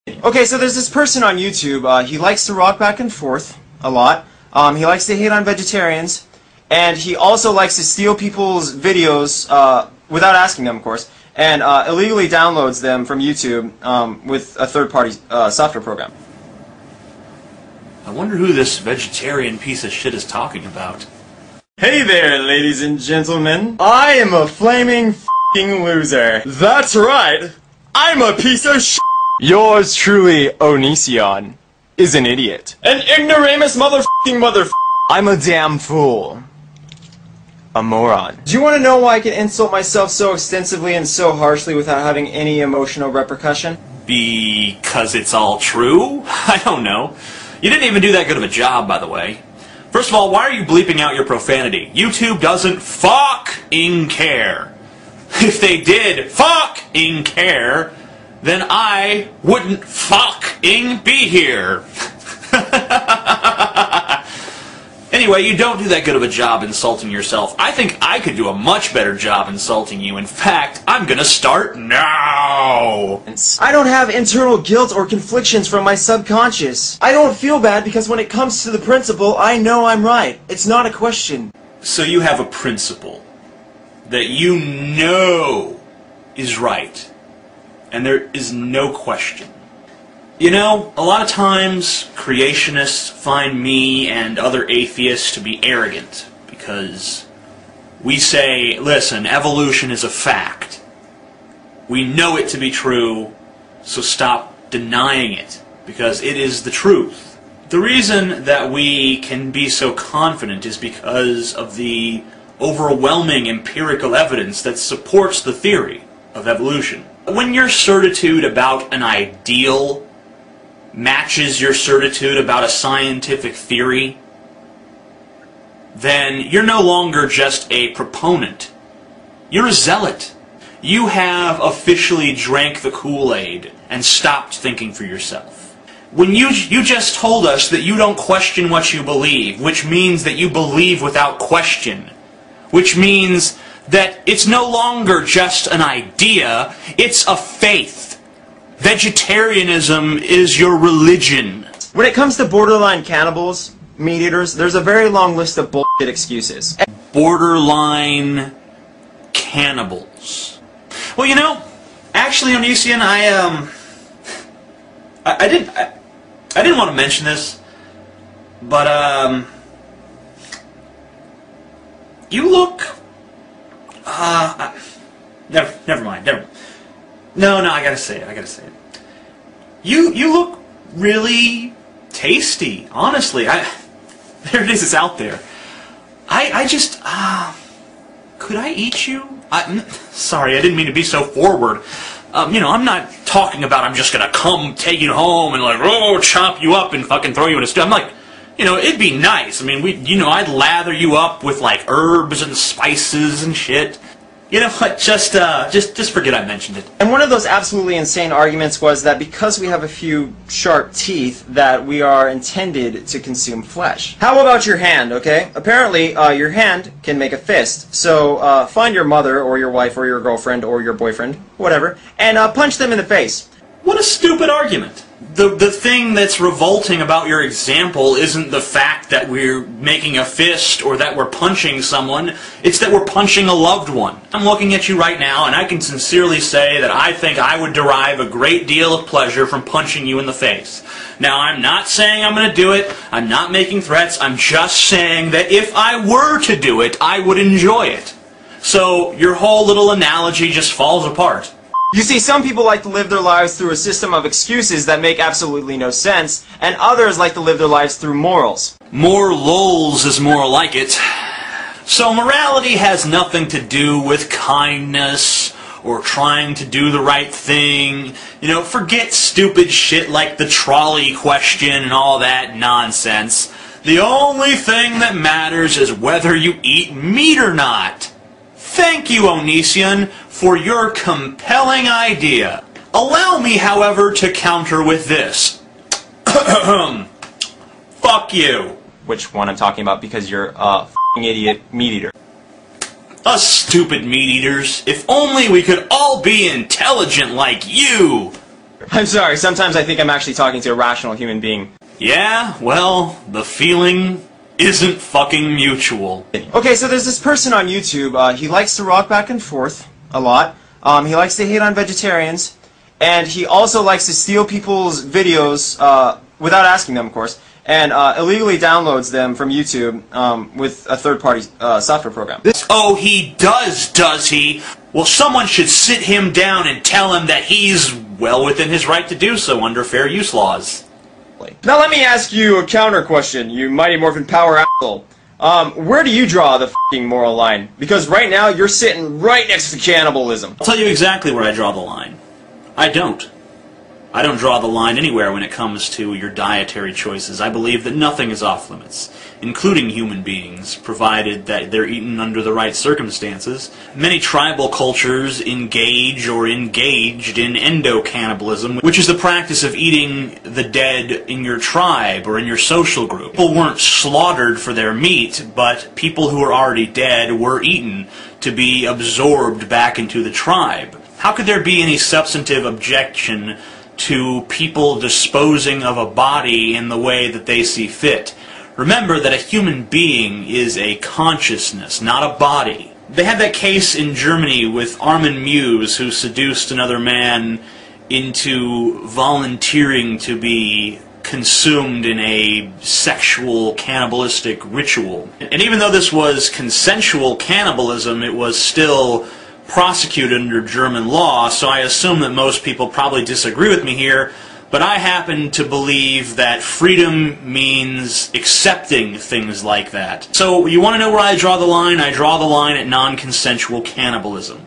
Okay, so there's this person on YouTube, he likes to rock back and forth a lot, he likes to hate on vegetarians, and he also likes to steal people's videos, without asking them, of course, and illegally downloads them from YouTube with a third-party software program. I wonder who this vegetarian piece of shit is talking about. Hey there, ladies and gentlemen. I am a flaming f***ing loser. That's right. I'm a piece of sh**. Yours truly, Onision, is an idiot. An ignoramus mother. I'm a damn fool. A moron. Do you want to know why I can insult myself so extensively and so harshly without having any emotional repercussion? Because it's all true? I don't know. You didn't even do that good of a job, by the way. First of all, why are you bleeping out your profanity? YouTube doesn't fucking care. If they did fucking care, then I wouldn't fucking be here. Anyway, you don't do that good of a job insulting yourself. I think I could do a much better job insulting you. In fact, I'm gonna start now. I don't have internal guilt or conflictions from my subconscious. I don't feel bad because when it comes to the principle, I know I'm right. It's not a question. So you have a principle that you know is right, and there is no question. You know, a lot of times creationists find me and other atheists to be arrogant because we say, listen, evolution is a fact. We know it to be true, so stop denying it because it is the truth. The reason that we can be so confident is because of the overwhelming empirical evidence that supports the theory of evolution. When your certitude about an ideal matches your certitude about a scientific theory, then you're no longer just a proponent. You're a zealot. You have officially drank the Kool-Aid and stopped thinking for yourself. When you just told us that you don't question what you believe, which means that you believe without question, which means that it's no longer just an idea, it's a faith. Vegetarianism is your religion. When it comes to borderline cannibals, meat eaters, there's a very long list of bullshit excuses. Borderline cannibals. Well, you know, actually, Onision, I didn't want to mention this, but you look. Never mind. No, I gotta say it. You look really tasty, honestly. There it is, it's out there. I just, could I eat you? Sorry, I didn't mean to be so forward. You know, I'm not talking about I'm just gonna come take you home and like, oh, chop you up and fucking throw you in a stew. I'm like, you know, it'd be nice. I mean, I'd lather you up with like herbs and spices and shit. You know what, just forget I mentioned it. And one of those absolutely insane arguments was that because we have a few sharp teeth, that we are intended to consume flesh. How about your hand, okay? Apparently, your hand can make a fist. So, find your mother, or your wife, or your girlfriend, or your boyfriend, whatever, and punch them in the face. What a stupid argument. The thing that's revolting about your example isn't the fact that we're making a fist or that we're punching someone, it's that we're punching a loved one. I'm looking at you right now and I can sincerely say that I think I would derive a great deal of pleasure from punching you in the face. Now, I'm not saying I'm going to do it, I'm not making threats, I'm just saying that if I were to do it, I would enjoy it. So, your whole little analogy just falls apart. You see, some people like to live their lives through a system of excuses that make absolutely no sense, and others like to live their lives through morals. More lols is more like it. So morality has nothing to do with kindness or trying to do the right thing. You know, forget stupid shit like the trolley question and all that nonsense. The only thing that matters is whether you eat meat or not. Thank you, Onision, for your compelling idea. Allow me, however, to counter with this. Fuck you. Which one I'm talking about, because you're a f***ing idiot meat eater. Us stupid meat eaters. If only we could all be intelligent like you. I'm sorry, sometimes I think I'm actually talking to a rational human being. Yeah, well, the feeling isn't fucking mutual. Okay, so there's this person on YouTube, he likes to rock back and forth a lot. He likes to hate on vegetarians, and he also likes to steal people's videos, without asking them, of course, and illegally downloads them from YouTube with a third-party software program. Oh, he does he? Well, someone should sit him down and tell him that he's well within his right to do so under fair use laws. Now let me ask you a counter question, you Mighty Morphin Power asshole. Where do you draw the f***ing moral line? Because right now you're sitting right next to cannibalism. I'll tell you exactly where I draw the line. I don't draw the line anywhere when it comes to your dietary choices. I believe that nothing is off limits, including human beings, provided that they're eaten under the right circumstances. Many tribal cultures engage or engaged in endo-cannibalism, which is the practice of eating the dead in your tribe or in your social group. People weren't slaughtered for their meat, but people who were already dead were eaten to be absorbed back into the tribe. How could there be any substantive objection to people disposing of a body in the way that they see fit? Remember that a human being is a consciousness, not a body. They had that case in Germany with Armin Muse, who seduced another man into volunteering to be consumed in a sexual cannibalistic ritual. And even though this was consensual cannibalism, it was still prosecuted under German law, so I assume that most people probably disagree with me here, but I happen to believe that freedom means accepting things like that. So you want to know where I draw the line? I draw the line at non-consensual cannibalism.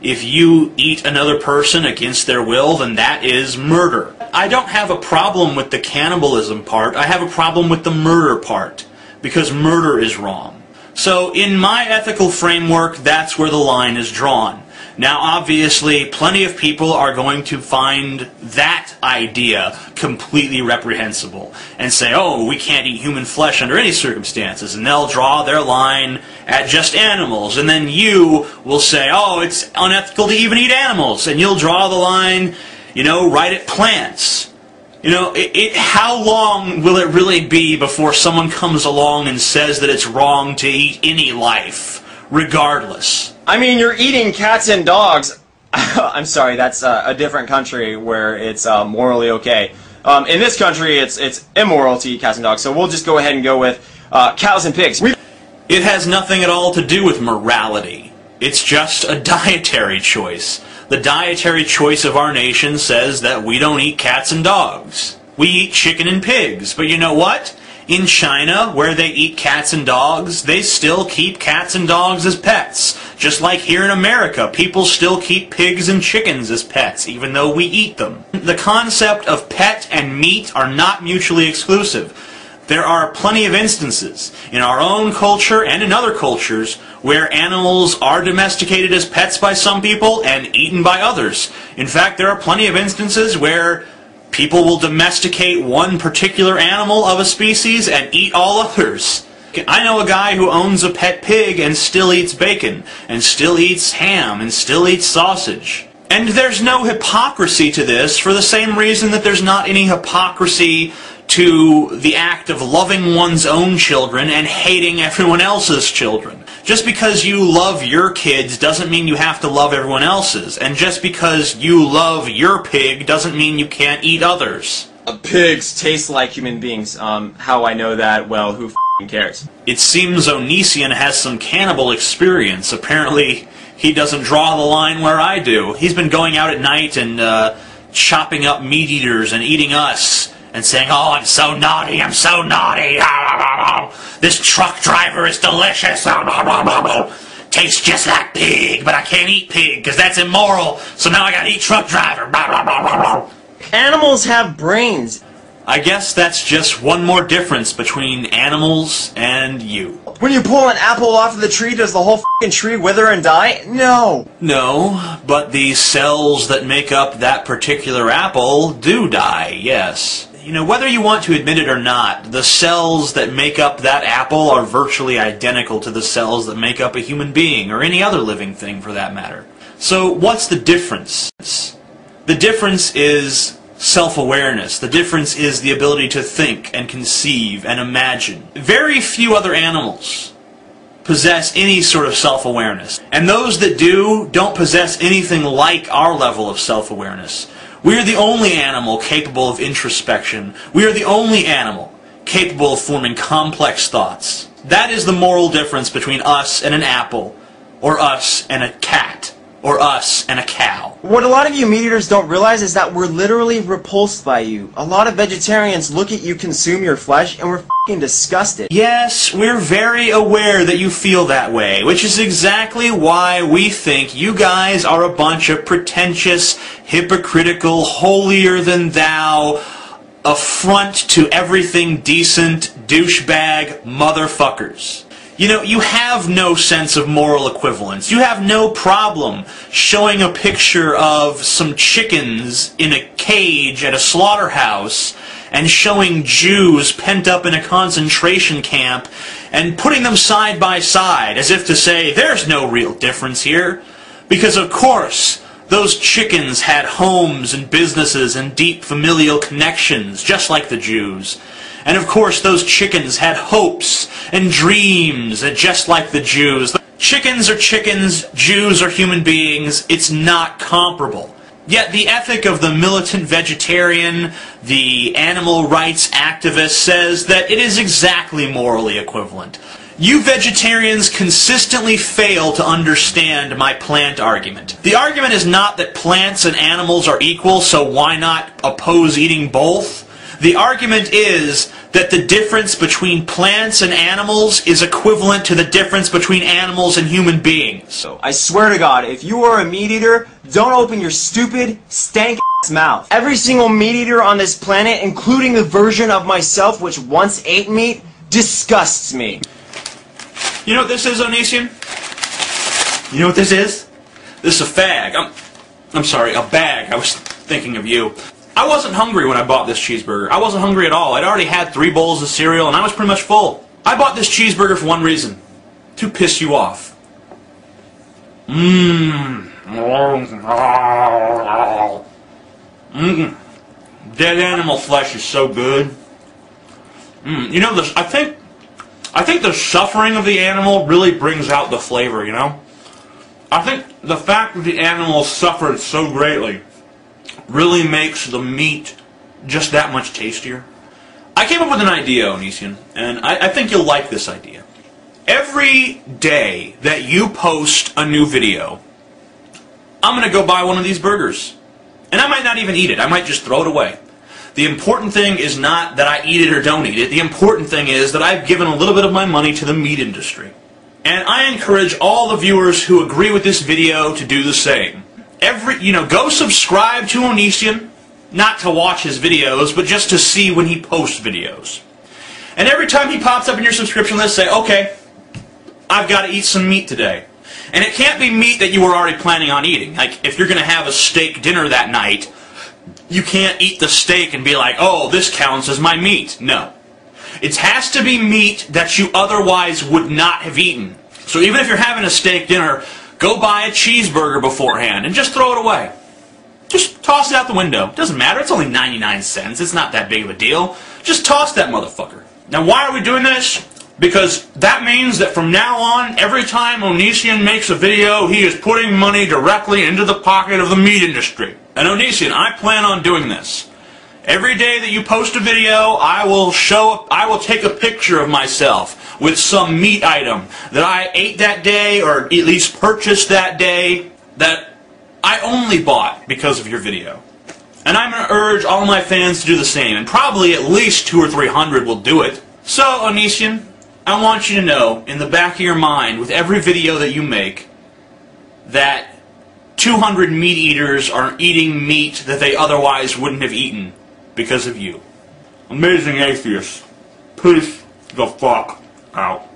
If you eat another person against their will, then that is murder. I don't have a problem with the cannibalism part, I have a problem with the murder part, because murder is wrong. So in my ethical framework, that's where the line is drawn. Now obviously, plenty of people are going to find that idea completely reprehensible and say, oh, we can't eat human flesh under any circumstances, and they'll draw their line at just animals. And then you will say, oh, it's unethical to even eat animals, and you'll draw the line, you know, right at plants. You know, how long will it really be before someone comes along and says that it's wrong to eat any life, regardless? I mean, you're eating cats and dogs. I'm sorry, that's a different country where it's morally okay. In this country, it's immoral to eat cats and dogs, so we'll just go ahead and go with cows and pigs. It has nothing at all to do with morality. It's just a dietary choice. The dietary choice of our nation says that we don't eat cats and dogs. We eat chicken and pigs. But you know what? In China, where they eat cats and dogs, they still keep cats and dogs as pets. Just like here in America, people still keep pigs and chickens as pets, even though we eat them. The concept of pet and meat are not mutually exclusive. There are plenty of instances in our own culture and in other cultures where animals are domesticated as pets by some people and eaten by others. In fact, there are plenty of instances where people will domesticate one particular animal of a species and eat all others. I know a guy who owns a pet pig and still eats bacon, and still eats ham, and still eats sausage. And there's no hypocrisy to this for the same reason that there's not any hypocrisy to the act of loving one's own children and hating everyone else's children. Just because you love your kids doesn't mean you have to love everyone else's. And just because you love your pig doesn't mean you can't eat others. Pigs taste like human beings. How I know that? Well, who f***ing cares? It seems Onision has some cannibal experience. Apparently, he doesn't draw the line where I do. He's been going out at night and chopping up meat eaters and eating us. And saying, oh, I'm so naughty, I'm so naughty. This truck driver is delicious. Tastes just like pig, but I can't eat pig because that's immoral. So now I gotta eat truck driver. Animals have brains. I guess that's just one more difference between animals and you. When you pull an apple off of the tree, does the whole f***ing tree wither and die? No. No, but the cells that make up that particular apple do die, yes. You know, whether you want to admit it or not, the cells that make up that apple are virtually identical to the cells that make up a human being, or any other living thing for that matter. So, what's the difference? The difference is self-awareness. The difference is the ability to think and conceive and imagine. Very few other animals possess any sort of self-awareness. And those that do don't possess anything like our level of self-awareness. We are the only animal capable of introspection. We are the only animal capable of forming complex thoughts. That is the moral difference between us and an apple, or us and a cat, or us and a cow. What a lot of you meat-eaters don't realize is that we're literally repulsed by you. A lot of vegetarians look at you consume your flesh and we're f***ing disgusted. Yes, we're very aware that you feel that way, which is exactly why we think you guys are a bunch of pretentious, hypocritical, holier-than-thou, affront to everything decent, douchebag motherfuckers. You know, you have no sense of moral equivalence. You have no problem showing a picture of some chickens in a cage at a slaughterhouse and showing Jews pent up in a concentration camp and putting them side by side as if to say, there's no real difference here. Because of course, those chickens had homes and businesses and deep familial connections, just like the Jews. And of course, those chickens had hopes and dreams, just like the Jews. Chickens are chickens, Jews are human beings. It's not comparable. Yet the ethic of the militant vegetarian, the animal rights activist, says that it is exactly morally equivalent. You vegetarians consistently fail to understand my plant argument. The argument is not that plants and animals are equal, so why not oppose eating both? The argument is that the difference between plants and animals is equivalent to the difference between animals and human beings. So, I swear to God, if you are a meat-eater, don't open your stupid, stank-ass mouth. Every single meat-eater on this planet, including the version of myself which once ate meat, disgusts me. You know what this is, Onision? You know what this is? This is a fag. I'm sorry, a bag. I was thinking of you. I wasn't hungry when I bought this cheeseburger. I wasn't hungry at all. I'd already had 3 bowls of cereal and I was pretty much full. I bought this cheeseburger for one reason. To piss you off. Dead animal flesh is so good. You know, I think the suffering of the animal really brings out the flavor, you know? I think the fact that the animal suffered so greatly really makes the meat just that much tastier. I came up with an idea, Onision, and I think you'll like this idea. Every day that you post a new video, I'm going to go buy one of these burgers. And I might not even eat it. I might just throw it away. The important thing is not that I eat it or don't eat it. The important thing is that I've given a little bit of my money to the meat industry. And I encourage all the viewers who agree with this video to do the same. Go subscribe to Onision, not to watch his videos, but just to see when he posts videos. And every time he pops up in your subscription list, say, okay, I've got to eat some meat today. And it can't be meat that you were already planning on eating. Like, if you're going to have a steak dinner that night, you can't eat the steak and be like, oh, this counts as my meat. No. It has to be meat that you otherwise would not have eaten. So even if you're having a steak dinner, go buy a cheeseburger beforehand and just throw it away. Just toss it out the window. It doesn't matter. It's only 99 cents. It's not that big of a deal. Just toss that motherfucker. Now, why are we doing this? Because that means that from now on, every time Onision makes a video, he is putting money directly into the pocket of the meat industry. And Onision, I plan on doing this. Every day that you post a video, I will take a picture of myself with some meat item that I ate that day, or at least purchased that day, that I only bought because of your video. And I'm going to urge all my fans to do the same, and probably at least 200 or 300 will do it. So, Onision, I want you to know, in the back of your mind, with every video that you make, that 200 meat eaters are eating meat that they otherwise wouldn't have eaten because of you. Amazing Atheist. Peace the fuck out.